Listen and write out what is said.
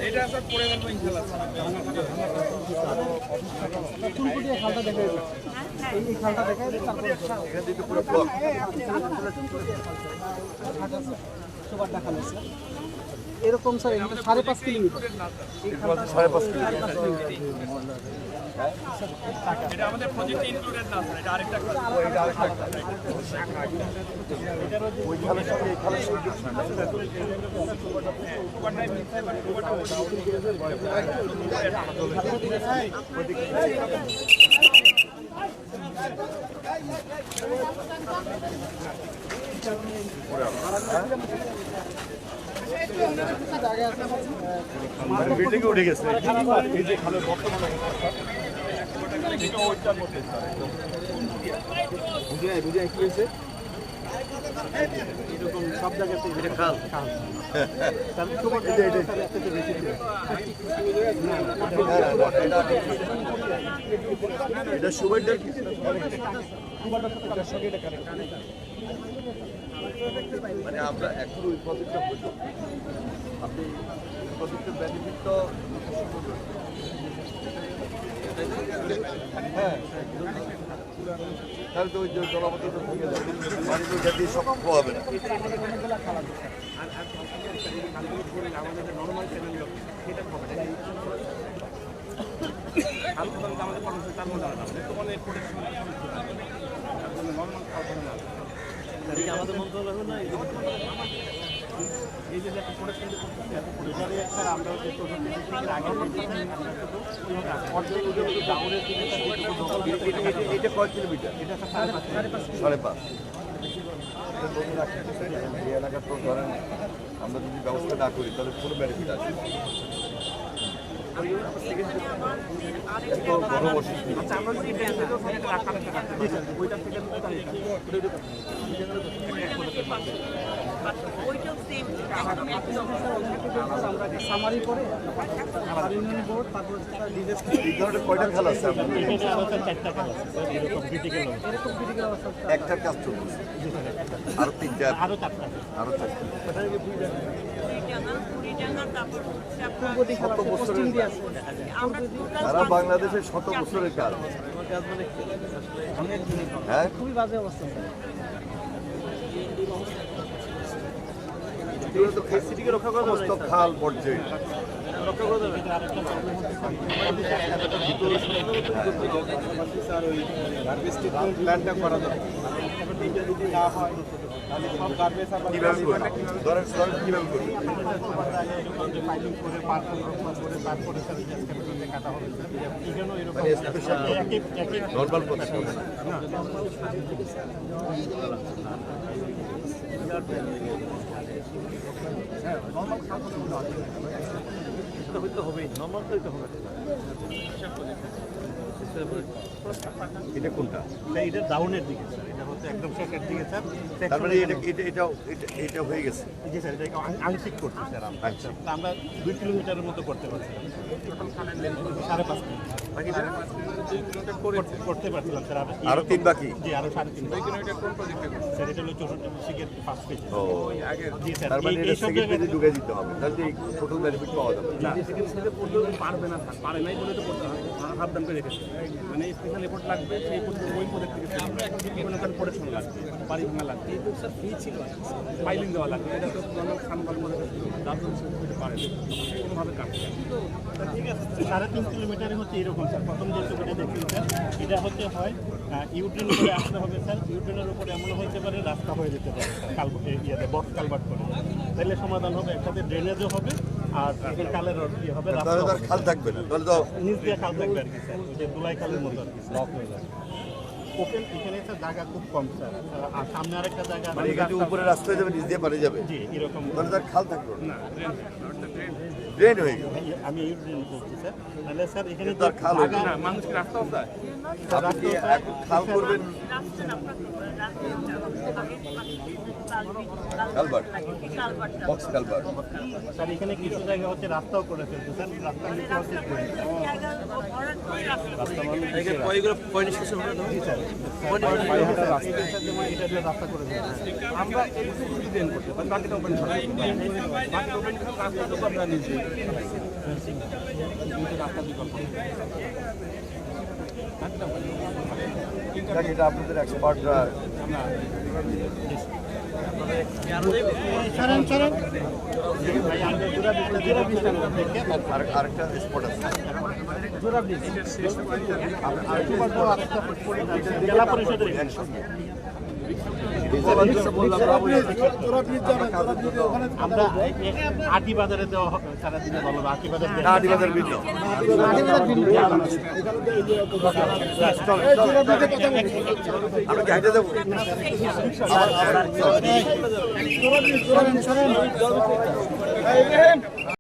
এটা স্যার পড়ে গেল ইনশাআল্লাহ। ফুলকুটিয়া খালটা দেখা যাচ্ছে, এই খালটা দেখা যাচ্ছে, তারপর এখান থেকে পুরো ব্লক। সুপারটা খাল আছে এরকম স্যার, এটা 5.5 কিলোমিটার। এই খালটা 5.5 কিলোমিটার। এটা আমাদের প্রজেক্টে ইনক্লুডেড না স্যার, এটা আরেকটা কাজ। এটা আরেকটা কাজ। ওই খালের সঙ্গে এই খালের সঙ্গে কুবাটাই মিলছে বা কুবাটা বিল্ডিং উঠে গেছে। এই যে খালের বর্তমান অবস্থা বুঝে কি হয়েছে এরকম সব জায়গাতে খাল এটা সুবাইটার মানে আমরা এখন ওই প্রজেক্টটা হইল, আপনি প্রজেক্টের বেনিফিট তো হ্যাঁ, তাহলে তো ওই যে জলাবদ্ধতা থেকে যাবে, পানি তো যাতে সব হবে না। আমাদের নর্মাল চ্যানেল সেটা হবে না, আমাদের কর্মসূচি তার মধ্যে আলাদা বর্তমানে নর্মাল খাওয়া না আমাদের মন্ত্রণালয় না এই যে একটা প্রোডাকশন করতেছি একটা আমরা যে এটা কয় কিলোমিটার? এটা 5.5। এই এলাকার তো ধরেন আমরা যদি ব্যবস্থা না করি তাহলে কোনো বেনিফিট আসবে না। এত বড় অসুস্থ আচ্ছা আমরা যদি ওইটা থেকে আমরা সামারি করে ইউনিয়ন বোর্ড, তারপর এই ধরনের কয়টা খেলা আছে আপনাদের? এরকম ক্রিটিক্যাল অবস্থা একটার কাজ চলছে, আরো 3টা, আরো 4টা। শত বছরের কাজ, সারা বাংলাদেশের 100 বছরের কাজ। হ্যাঁ, খুবই বাজে অবস্থা। সিটিকে রক্ষা করা সমস্ত খাল পর্যায়ে রক্ষা করা যাবে স্যার, ওই গার্বেজ ট্রিটমেন্ট প্ল্যান্টটা করা যাবে। এটা যদি না হয় তাহলে সব গার্বেজ আবার কিভাবে করবে? ধরেন কিভাবে করবে? ফাইলিং করে পার্সেল রক্ষা করে তারপরে স্যার ক্যাপিটালে কাটা হবে এখানেও এরকম মানে স্পেশাল নর্মাল পদ্ধতি হবে না। এটা কোনটা? এটা ডাউনের দিকে স্যার, এটা হচ্ছে একদম শেষের দিকে স্যার। তার মানে এটা হয়ে গেছে। জি স্যার, এটা আংশিক করছি স্যার আমরা। তা আমরা 2 কিলোমিটারের মতো করতে পারছি, টোটাল খালের লেন্থ 5.5 কিলোমিটার করতে পারছিলাম স্যার। আরো 3 বাকি। জি, আরো 3.5 কিলোমিটার কোন প্রজেক্টে স্যার? এটা হলো 64 শিখের ফার্স্ট পেজ। ও জি স্যার, তার মানে এটা এই সব সেকেন্ড পেজে ঢুকে দিতে হবে, তাহলে এই টোটাল বেনিফিট পাওয়া যাবে। না, সেকেন্ড পেজে পড়তে পারবে না স্যার, পারে নাই বলে তো করতে হবে, হাফ ডান করে রেখেছে। মানে স্পেশাল এফোর্ট লাগবে, সেই ওই প্রজেক্ট থেকে বিভিন্ন কারণ প্রোডাকশন লাগবে, বাড়ি ভাঙা লাগবে, এই স্যার ফ্রি ছিল, ফাইলিং দেওয়া লাগবে। এটা তো অনেক সানবাল করে দাদন করতে পারে কোনোভাবে কাটছে। ঠিক আছে, 3.5 কিলোমিটারে হচ্ছে এরকম স্যার। প্রথম যে ছবিটা দেখছেন স্যার, এটা হচ্ছে হয় ইউট্রেন উপরে আসতে হবে স্যার, ইউট্রেনের উপরে এমন হতে পারে রাস্তা হয়ে যেতে পারে ইয়েতে বট কালভার্ট করে, তাহলে সমাধান হবে। একসাথে ড্রেনেজও হবে আর কালের ইয়ে হবে, তাহলে তো আর খাল থাকবে না, তাহলে তো নিচ দিয়ে খাল থাকবে আর কি স্যার, ওই যে দুলাই খালের মতো আর কি ব্লক হয়ে যাবে। ওপেন এখানে স্যার জায়গা খুব কম স্যার, আর সামনে আরেকটা জায়গা মানে এখানে উপরে রাস্তায় যাবে, নিচ দিয়ে পানি যাবে, জি এরকম। তাহলে তার খাল থাকবে না, না, ড্রেন হয়ে গেল। আমি ইউট্রেন বলছি স্যার, তাহলে স্যার এখানে তার খাল হয়ে গেল। মানুষকে রাস্তা আছে, আপনি কি এখন খাল করবেন? Culvert, box culvert. স্যার এখানে কিছু জায়গা হচ্ছে রাস্তাও করে ফেলছে স্যার, রাস্তার নিচে হচ্ছে রাস্তা করে ফেলছে। আমরা এইটুকু ডিজাইন করতে পারি, বাকিটা ওপেন বাকি ওপেন কাজ করতে তো আমরা নিজে রাস্তা বিকল্প যাক, এটা আপনাদের এক্সপার্টরা আরেকটা স্পট আছে। জেলা পরিষদের আমরা আটি বাজারে দেওয়া সারাদিনে ভালো, আটি বাজার আদিবাজার ভিন্ন। আমরা কি হাইটে দেবো?